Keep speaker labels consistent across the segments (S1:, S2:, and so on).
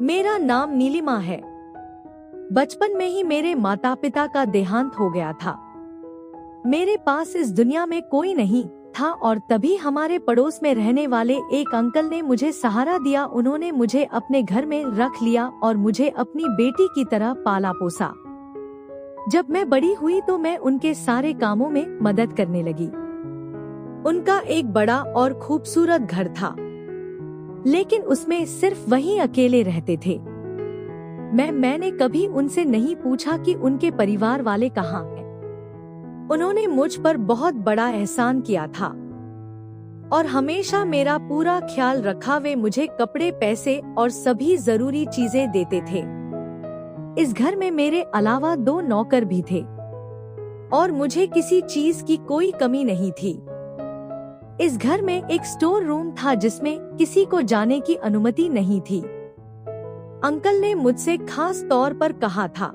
S1: मेरा नाम नीलिमा है। बचपन में ही मेरे माता पिता का देहांत हो गया था। मेरे पास इस दुनिया में कोई नहीं था और तभी हमारे पड़ोस में रहने वाले एक अंकल ने मुझे सहारा दिया। उन्होंने मुझे अपने घर में रख लिया और मुझे अपनी बेटी की तरह पाला पोसा। जब मैं बड़ी हुई तो मैं उनके सारे कामों में मदद करने लगी। उनका एक बड़ा और खूबसूरत घर था, लेकिन उसमें सिर्फ वही अकेले रहते थे। मैंने कभी उनसे नहीं पूछा कि उनके परिवार वाले कहाँ हैं। उन्होंने मुझ पर बहुत बड़ा एहसान किया था और हमेशा मेरा पूरा ख्याल रखा। वे मुझे कपड़े, पैसे और सभी जरूरी चीजें देते थे। इस घर में मेरे अलावा 2 नौकर भी थे और मुझे किसी चीज की कोई कमी नहीं थी। इस घर में एक स्टोर रूम था जिसमें किसी को जाने की अनुमति नहीं थी। अंकल ने मुझसे खास तौर पर कहा था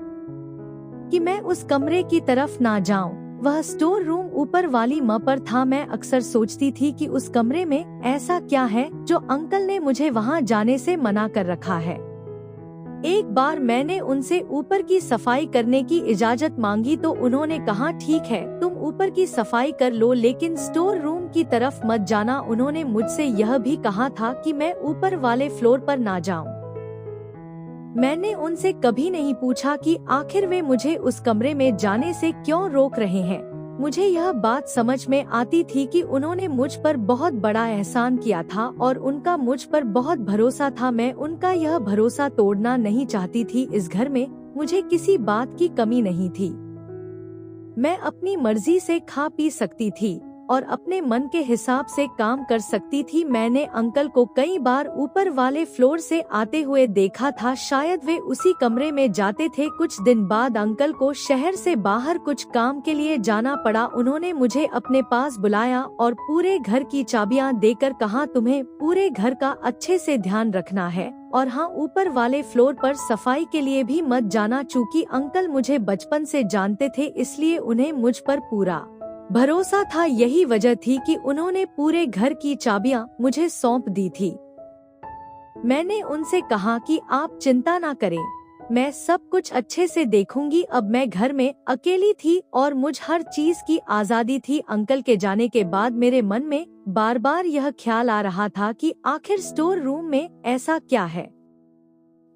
S1: कि मैं उस कमरे की तरफ ना जाऊं। वह स्टोर रूम ऊपर वाली म पर था। मैं अक्सर सोचती थी कि उस कमरे में ऐसा क्या है जो अंकल ने मुझे वहां जाने से मना कर रखा है। एक बार मैंने उनसे ऊपर की सफाई करने की इजाजत मांगी तो उन्होंने कहा, ठीक है, तुम ऊपर की सफाई कर लो, लेकिन स्टोर रूम की तरफ मत जाना। उन्होंने मुझसे यह भी कहा था कि मैं ऊपर वाले फ्लोर पर ना जाऊं। मैंने उनसे कभी नहीं पूछा कि आखिर वे मुझे उस कमरे में जाने से क्यों रोक रहे हैं। मुझे यह बात समझ में आती थी कि उन्होंने मुझ पर बहुत बड़ा एहसान किया था और उनका मुझ पर बहुत भरोसा था। मैं उनका यह भरोसा तोड़ना नहीं चाहती थी। इस घर में मुझे किसी बात की कमी नहीं थी। मैं अपनी मर्जी से खा पी सकती थी और अपने मन के हिसाब से काम कर सकती थी। मैंने अंकल को कई बार ऊपर वाले फ्लोर से आते हुए देखा था। शायद वे उसी कमरे में जाते थे। कुछ दिन बाद अंकल को शहर से बाहर कुछ काम के लिए जाना पड़ा। उन्होंने मुझे अपने पास बुलाया और पूरे घर की चाबियां देकर कहा, तुम्हें पूरे घर का अच्छे से ध्यान रखना है और हाँ, ऊपर वाले फ्लोर पर सफाई के लिए भी मत जाना। चूँकि अंकल मुझे बचपन से जानते थे, इसलिए उन्हें मुझ पर पूरा भरोसा था। यही वजह थी कि उन्होंने पूरे घर की चाबियां मुझे सौंप दी थी। मैंने उनसे कहा कि आप चिंता ना करें, मैं सब कुछ अच्छे से देखूंगी। अब मैं घर में अकेली थी और मुझ हर चीज की आजादी थी। अंकल के जाने के बाद मेरे मन में बार बार यह ख्याल आ रहा था कि आखिर स्टोर रूम में ऐसा क्या है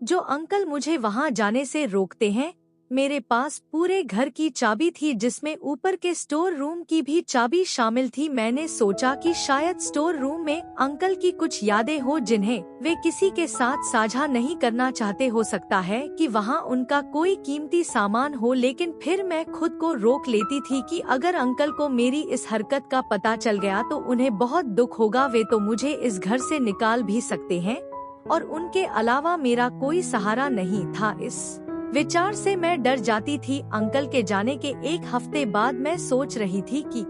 S1: जो अंकल मुझे वहां जाने से रोकते हैं। मेरे पास पूरे घर की चाबी थी, जिसमें ऊपर के स्टोर रूम की भी चाबी शामिल थी। मैंने सोचा कि शायद स्टोर रूम में अंकल की कुछ यादें हो जिन्हें वे किसी के साथ साझा नहीं करना चाहते। हो सकता है कि वहां उनका कोई कीमती सामान हो, लेकिन फिर मैं खुद को रोक लेती थी कि अगर अंकल को मेरी इस हरकत का पता चल गया तो उन्हें बहुत दुख होगा। वे तो मुझे इस घर से निकाल भी सकते हैं और उनके अलावा मेरा कोई सहारा नहीं था। इस विचार से मैं डर जाती थी। अंकल के जाने के 1 हफ्ते बाद मैं सोच रही थी कि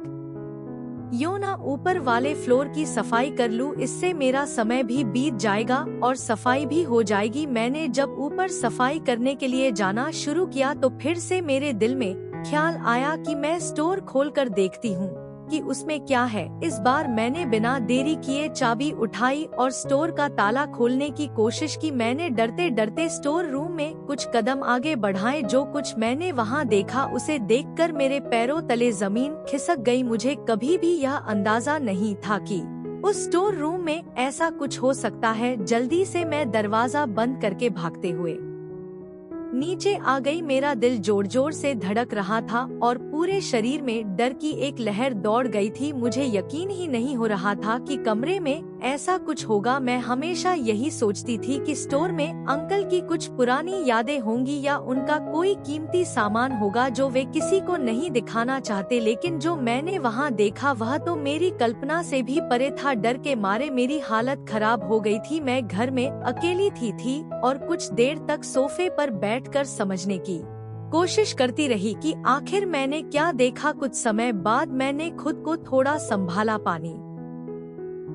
S1: क्यों ना ऊपर वाले फ्लोर की सफाई कर लूं, इससे मेरा समय भी बीत जाएगा और सफाई भी हो जाएगी। मैंने जब ऊपर सफाई करने के लिए जाना शुरू किया तो फिर से मेरे दिल में ख्याल आया कि मैं स्टोर खोलकर देखती हूँ कि उसमें क्या है। इस बार मैंने बिना देरी किए चाबी उठाई और स्टोर का ताला खोलने की कोशिश की। मैंने डरते डरते स्टोर रूम में कुछ कदम आगे बढ़ाए। जो कुछ मैंने वहां देखा उसे देखकर मेरे पैरों तले जमीन खिसक गई। मुझे कभी भी यह अंदाजा नहीं था कि उस स्टोर रूम में ऐसा कुछ हो सकता है। जल्दी से मैं दरवाजा बंद करके भागते हुए नीचे आ गई। मेरा दिल जोर जोर से धड़क रहा था और पूरे शरीर में डर की एक लहर दौड़ गई थी। मुझे यकीन ही नहीं हो रहा था कि कमरे में ऐसा कुछ होगा। मैं हमेशा यही सोचती थी कि स्टोर में अंकल की कुछ पुरानी यादें होंगी या उनका कोई कीमती सामान होगा जो वे किसी को नहीं दिखाना चाहते, लेकिन जो मैंने वहां देखा वह तो मेरी कल्पना से भी परे था। डर के मारे मेरी हालत खराब हो गई थी। मैं घर में अकेली थी और कुछ देर तक सोफे पर बैठकर समझने की कोशिश करती रही कि आखिर मैंने क्या देखा। कुछ समय बाद मैंने खुद को थोड़ा संभाला। पानी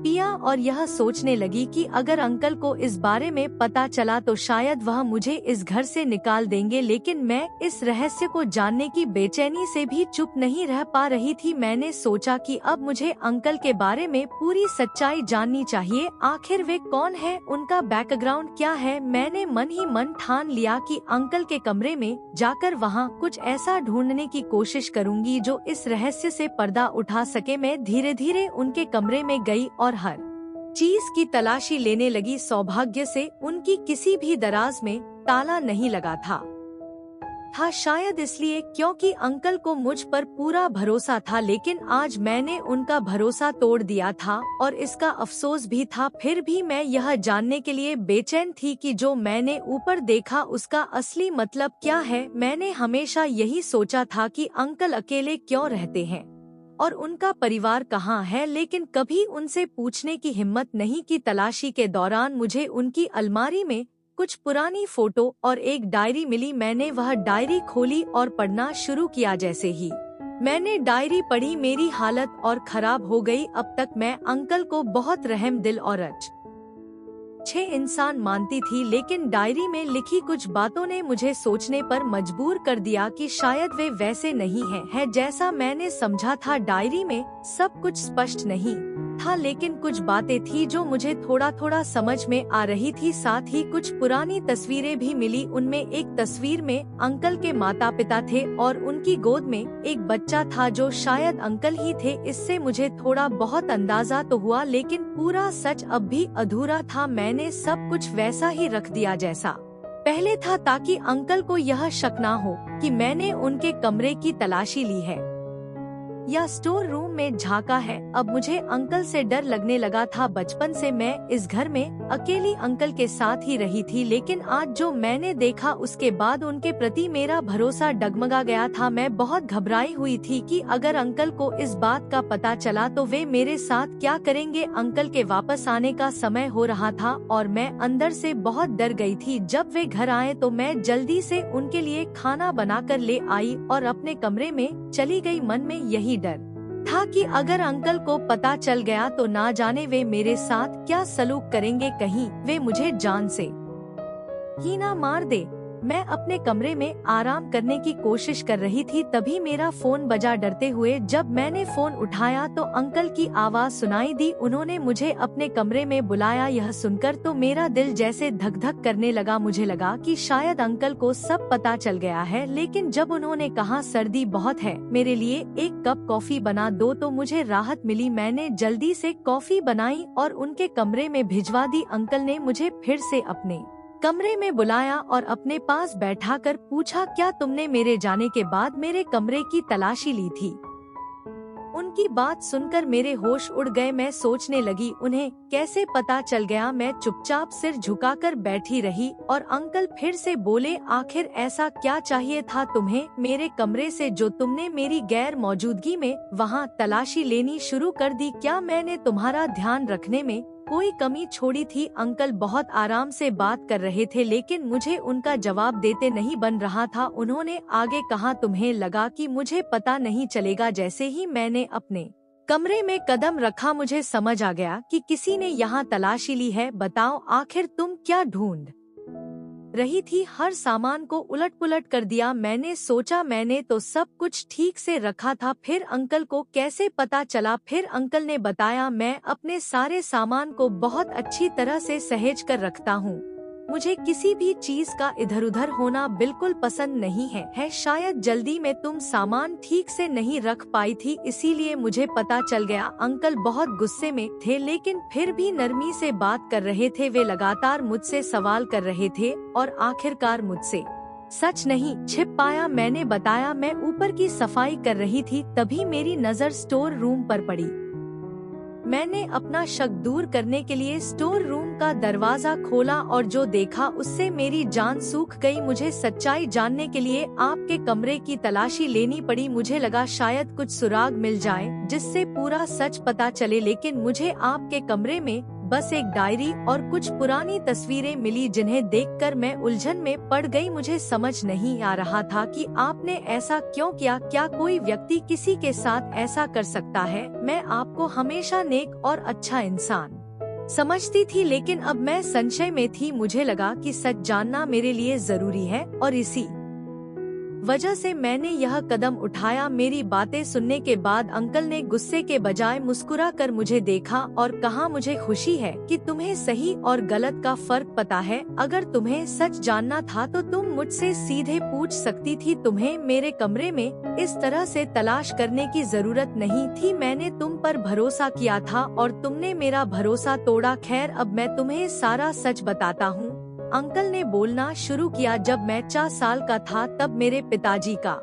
S1: पिया और यह सोचने लगी कि अगर अंकल को इस बारे में पता चला तो शायद वह मुझे इस घर से निकाल देंगे, लेकिन मैं इस रहस्य को जानने की बेचैनी से भी चुप नहीं रह पा रही थी। मैंने सोचा कि अब मुझे अंकल के बारे में पूरी सच्चाई जाननी चाहिए। आखिर वे कौन है, उनका बैकग्राउंड क्या है। मैंने मन ही मन ठान लिया कि अंकल के कमरे में जाकर वहाँ कुछ ऐसा ढूंढने की कोशिश करूंगी जो इस रहस्य से पर्दा उठा सके। मैं धीरे धीरे उनके कमरे में गई और हर चीज की तलाशी लेने लगी। सौभाग्य से उनकी किसी भी दराज में ताला नहीं लगा था शायद इसलिए क्योंकि अंकल को मुझ पर पूरा भरोसा था, लेकिन आज मैंने उनका भरोसा तोड़ दिया था और इसका अफसोस भी था। फिर भी मैं यह जानने के लिए बेचैन थी कि जो मैंने ऊपर देखा उसका असली मतलब क्या है। मैंने हमेशा यही सोचा था कि अंकल अकेले क्यों रहते हैं और उनका परिवार कहाँ है, लेकिन कभी उनसे पूछने की हिम्मत नहीं की। तलाशी के दौरान मुझे उनकी अलमारी में कुछ पुरानी फोटो और एक डायरी मिली। मैंने वह डायरी खोली और पढ़ना शुरू किया। जैसे ही मैंने डायरी पढ़ी मेरी हालत और खराब हो गई। अब तक मैं अंकल को बहुत रहम दिल और अच्छे इंसान मानती थी, लेकिन डायरी में लिखी कुछ बातों ने मुझे सोचने पर मजबूर कर दिया कि शायद वे वैसे नहीं हैं जैसा मैंने समझा था। डायरी में सब कुछ स्पष्ट नहीं था, लेकिन कुछ बातें थी जो मुझे थोड़ा थोड़ा समझ में आ रही थी। साथ ही कुछ पुरानी तस्वीरें भी मिली। उनमें एक तस्वीर में अंकल के माता पिता थे और उनकी गोद में एक बच्चा था जो शायद अंकल ही थे। इससे मुझे थोड़ा बहुत अंदाजा तो हुआ, लेकिन पूरा सच अब भी अधूरा था। मैंने सब कुछ वैसा ही रख दिया जैसा पहले था, ताकि अंकल को यह शक ना हो कि मैंने उनके कमरे की तलाशी ली है या स्टोर रूम में झांका है। अब मुझे अंकल से डर लगने लगा था। बचपन से मैं इस घर में अकेली अंकल के साथ ही रही थी, लेकिन आज जो मैंने देखा उसके बाद उनके प्रति मेरा भरोसा डगमगा गया था। मैं बहुत घबराई हुई थी कि अगर अंकल को इस बात का पता चला तो वे मेरे साथ क्या करेंगे। अंकल के वापस आने का समय हो रहा था और मैं अंदर से बहुत डर गई थी। जब वे घर आए तो मैं जल्दी से उनके लिए खाना बनाकर ले आई और अपने कमरे में चली गई। मन में यही डर था कि अगर अंकल को पता चल गया तो ना जाने वे मेरे साथ क्या सलूक करेंगे, कहीं वे मुझे जान से ही ना मार दे। मैं अपने कमरे में आराम करने की कोशिश कर रही थी, तभी मेरा फोन बजा। डरते हुए जब मैंने फोन उठाया तो अंकल की आवाज सुनाई दी। उन्होंने मुझे अपने कमरे में बुलाया। यह सुनकर तो मेरा दिल जैसे धक धक करने लगा। मुझे लगा कि शायद अंकल को सब पता चल गया है, लेकिन जब उन्होंने कहा सर्दी बहुत है, मेरे लिए एक कप कॉफी बना दो, तो मुझे राहत मिली। मैंने जल्दी से कॉफी बनाई और उनके कमरे में भिजवा दी। अंकल ने मुझे फिर से अपने कमरे में बुलाया और अपने पास बैठाकर पूछा, क्या तुमने मेरे जाने के बाद मेरे कमरे की तलाशी ली थी? उनकी बात सुनकर मेरे होश उड़ गए। मैं सोचने लगी उन्हें कैसे पता चल गया। मैं चुपचाप सिर झुकाकर बैठी रही और अंकल फिर से बोले, आखिर ऐसा क्या चाहिए था तुम्हें मेरे कमरे से जो तुमने मेरी गैर मौजूदगी में वहाँ तलाशी लेनी शुरू कर दी? क्या मैंने तुम्हारा ध्यान रखने में कोई कमी छोड़ी थी? अंकल बहुत आराम से बात कर रहे थे, लेकिन मुझे उनका जवाब देते नहीं बन रहा था। उन्होंने आगे कहा, तुम्हें लगा कि मुझे पता नहीं चलेगा? जैसे ही मैंने अपने कमरे में कदम रखा मुझे समझ आ गया कि किसी ने यहाँ तलाशी ली है। बताओ आखिर तुम क्या ढूंढ रही थी? हर सामान को उलट पुलट कर दिया। मैंने सोचा मैंने तो सब कुछ ठीक से रखा था, फिर अंकल को कैसे पता चला? फिर अंकल ने बताया, मैं अपने सारे सामान को बहुत अच्छी तरह से सहेज कर रखता हूँ। मुझे किसी भी चीज का इधर उधर होना बिल्कुल पसंद नहीं है। शायद जल्दी में तुम सामान ठीक से नहीं रख पाई थी, इसीलिए मुझे पता चल गया। अंकल बहुत गुस्से में थे, लेकिन फिर भी नरमी से बात कर रहे थे। वे लगातार मुझसे सवाल कर रहे थे और आखिरकार मुझसे सच नहीं छिप पाया। मैंने बताया मैं ऊपर की सफाई कर रही थी। तभी मेरी नजर स्टोर रूम पर पड़ी। मैंने अपना शक दूर करने के लिए स्टोर रूम का दरवाजा खोला और जो देखा उससे मेरी जान सूख गई। मुझे सच्चाई जानने के लिए आपके कमरे की तलाशी लेनी पड़ी। मुझे लगा शायद कुछ सुराग मिल जाए जिससे पूरा सच पता चले, लेकिन मुझे आपके कमरे में बस एक डायरी और कुछ पुरानी तस्वीरें मिली जिन्हें देखकर मैं उलझन में पड़ गई। मुझे समझ नहीं आ रहा था कि आपने ऐसा क्यों किया। क्या कोई व्यक्ति किसी के साथ ऐसा कर सकता है? मैं आपको हमेशा नेक और अच्छा इंसान समझती थी, लेकिन अब मैं संशय में थी। मुझे लगा कि सच जानना मेरे लिए जरूरी है और इसी वजह से मैंने यह कदम उठाया। मेरी बातें सुनने के बाद अंकल ने गुस्से के बजाय मुस्कुरा कर मुझे देखा और कहा, मुझे खुशी है कि तुम्हें सही और गलत का फर्क पता है। अगर तुम्हें सच जानना था तो तुम मुझसे सीधे पूछ सकती थी। तुम्हें मेरे कमरे में इस तरह से तलाश करने की जरूरत नहीं थी। मैंने तुम पर भरोसा किया था और तुमने मेरा भरोसा तोड़ा। खैर, अब मैं तुम्हें सारा सच बताता हूँ। अंकल ने बोलना शुरू किया। जब मैं 4 साल का था तब मेरे पिताजी का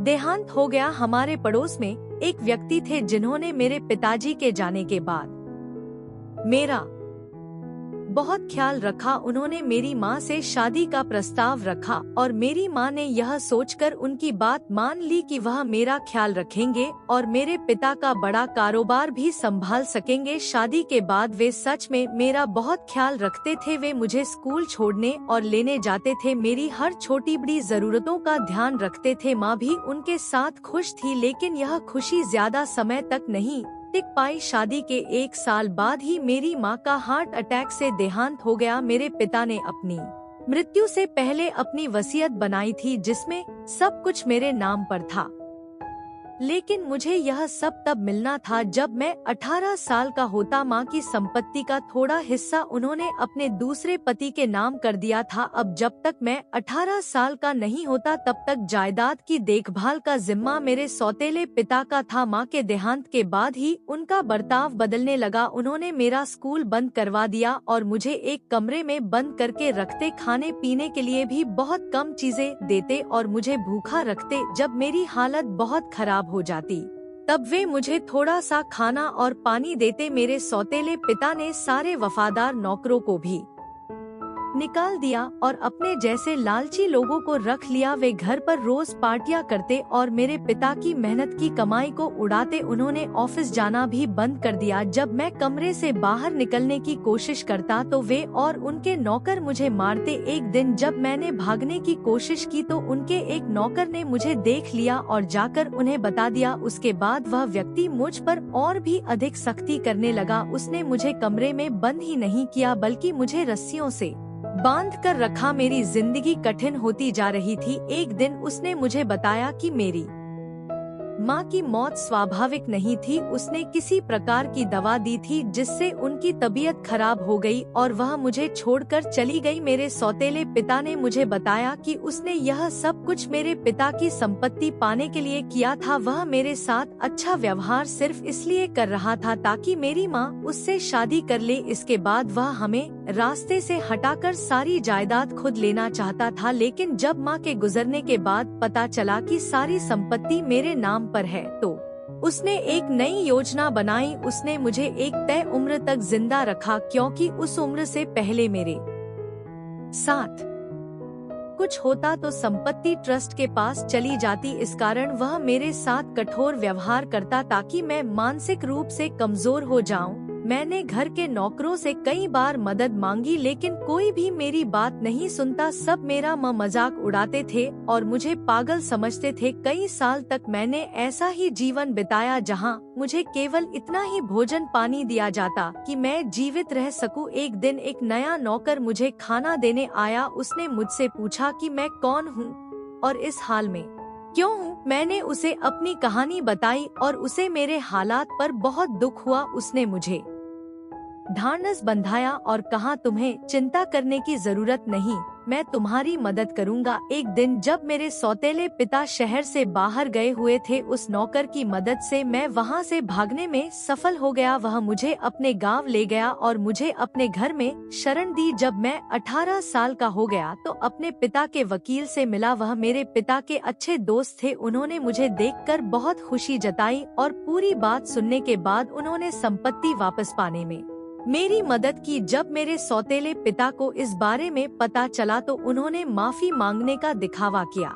S1: देहांत हो गया। हमारे पड़ोस में एक व्यक्ति थे जिन्होंने मेरे पिताजी के जाने के बाद मेरा बहुत ख्याल रखा। उन्होंने मेरी माँ से शादी का प्रस्ताव रखा और मेरी माँ ने यह सोचकर उनकी बात मान ली कि वह मेरा ख्याल रखेंगे और मेरे पिता का बड़ा कारोबार भी संभाल सकेंगे। शादी के बाद वे सच में मेरा बहुत ख्याल रखते थे। वे मुझे स्कूल छोड़ने और लेने जाते थे, मेरी हर छोटी बड़ी जरूरतों का ध्यान रखते थे। माँ भी उनके साथ खुश थी, लेकिन यह खुशी ज्यादा समय तक नहीं टिक पाई। शादी के 1 साल बाद ही मेरी माँ का हार्ट अटैक से देहांत हो गया। मेरे पिता ने अपनी मृत्यु से पहले अपनी वसीयत बनाई थी जिसमें सब कुछ मेरे नाम पर था, लेकिन मुझे यह सब तब मिलना था जब मैं 18 साल का होता। माँ की संपत्ति का थोड़ा हिस्सा उन्होंने अपने दूसरे पति के नाम कर दिया था। अब जब तक मैं 18 साल का नहीं होता तब तक जायदाद की देखभाल का जिम्मा मेरे सौतेले पिता का था। माँ के देहांत के बाद ही उनका बर्ताव बदलने लगा। उन्होंने मेरा स्कूल बंद करवा दिया और मुझे एक कमरे में बंद करके रखते। खाने पीने के लिए भी बहुत कम चीजें देते और मुझे भूखा रखते। जब मेरी हालत बहुत खराब हो जाती तब वे मुझे थोड़ा सा खाना और पानी देते। मेरे सौतेले पिता ने सारे वफादार नौकरों को भी निकाल दिया और अपने जैसे लालची लोगों को रख लिया। वे घर पर रोज पार्टियां करते और मेरे पिता की मेहनत की कमाई को उड़ाते। उन्होंने ऑफिस जाना भी बंद कर दिया। जब मैं कमरे से बाहर निकलने की कोशिश करता तो वे और उनके नौकर मुझे मारते। एक दिन जब मैंने भागने की कोशिश की तो उनके एक नौकर ने मुझे देख लिया और जाकर उन्हें बता दिया। उसके बाद वह व्यक्ति मुझ पर और भी अधिक सख्ती करने लगा। उसने मुझे कमरे में बंद ही नहीं किया बल्कि मुझे रस्सियों से बांध कर रखा। मेरी जिंदगी कठिन होती जा रही थी। एक दिन उसने मुझे बताया कि मेरी माँ की मौत स्वाभाविक नहीं थी। उसने किसी प्रकार की दवा दी थी जिससे उनकी तबीयत खराब हो गई और वह मुझे छोड़कर चली गई। मेरे सौतेले पिता ने मुझे बताया कि उसने यह सब कुछ मेरे पिता की संपत्ति पाने के लिए किया था। वह मेरे साथ अच्छा व्यवहार सिर्फ इसलिए कर रहा था ताकि मेरी माँ उससे शादी कर ले। इसके बाद वह हमें रास्ते से हटाकर सारी जायदाद खुद लेना चाहता था, लेकिन जब माँ के गुजरने के बाद पता चला कि सारी संपत्ति मेरे नाम पर है तो उसने एक नई योजना बनाई। उसने मुझे एक तय उम्र तक जिंदा रखा क्योंकि उस उम्र से पहले मेरे साथ कुछ होता तो संपत्ति ट्रस्ट के पास चली जाती। इस कारण वह मेरे साथ कठोर व्यवहार करता ताकि मैं मानसिक रूप से कमजोर हो जाऊं। मैंने घर के नौकरों से कई बार मदद मांगी लेकिन कोई भी मेरी बात नहीं सुनता। सब मेरा मजाक उड़ाते थे और मुझे पागल समझते थे। कई साल तक मैंने ऐसा ही जीवन बिताया जहां मुझे केवल इतना ही भोजन पानी दिया जाता कि मैं जीवित रह सकूं। एक दिन एक नया नौकर मुझे खाना देने आया। उसने मुझसे पूछा कि मैं कौन हूं और इस हाल में क्यों हूँ। मैंने उसे अपनी कहानी बताई और उसे मेरे हालात पर बहुत दुख हुआ। उसने मुझे ढांढस बंधाया और कहा, तुम्हें चिंता करने की जरूरत नहीं, मैं तुम्हारी मदद करूंगा। एक दिन जब मेरे सौतेले पिता शहर से बाहर गए हुए थे, उस नौकर की मदद से मैं वहां से भागने में सफल हो गया। वह मुझे अपने गांव ले गया और मुझे अपने घर में शरण दी। जब मैं 18 साल का हो गया तो अपने पिता के वकील से मिला। वह मेरे पिता के अच्छे दोस्त थे। उन्होंने मुझे देखकर बहुत खुशी जताई और पूरी बात सुनने के बाद उन्होंने संपत्ति वापस पाने में मेरी मदद की। जब मेरे सौतेले पिता को इस बारे में पता चला तो उन्होंने माफी मांगने का दिखावा किया।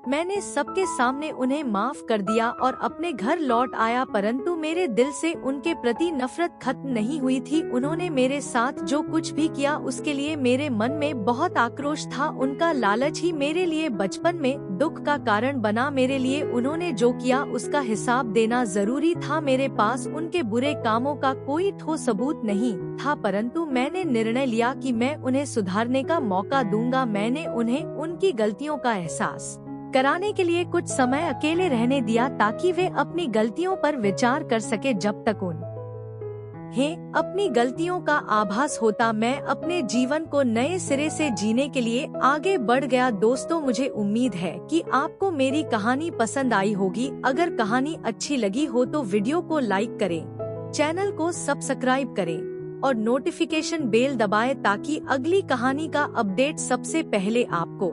S1: मैंने सबके सामने उन्हें माफ कर दिया और अपने घर लौट आया, परंतु मेरे दिल से उनके प्रति नफरत खत्म नहीं हुई थी। उन्होंने मेरे साथ जो कुछ भी किया उसके लिए मेरे मन में बहुत आक्रोश था। उनका लालच ही मेरे लिए बचपन में दुख का कारण बना। मेरे लिए उन्होंने जो किया उसका हिसाब देना जरूरी था। मेरे पास उनके बुरे कामों का कोई ठोस सबूत नहीं था, परंतु मैंने निर्णय लिया कि मैं उन्हें सुधारने का मौका दूंगा। मैंने उन्हें उनकी गलतियों का एहसास कराने के लिए कुछ समय अकेले रहने दिया ताकि वे अपनी गलतियों पर विचार कर सके। जब तक उन्हें अपनी गलतियों का आभास होता, मैं अपने जीवन को नए सिरे से जीने के लिए आगे बढ़ गया। दोस्तों, मुझे उम्मीद है कि आपको मेरी कहानी पसंद आई होगी। अगर कहानी अच्छी लगी हो तो वीडियो को लाइक करें, चैनल को सब्सक्राइब करें और नोटिफिकेशन बेल दबाएं ताकि अगली कहानी का अपडेट सबसे पहले आपको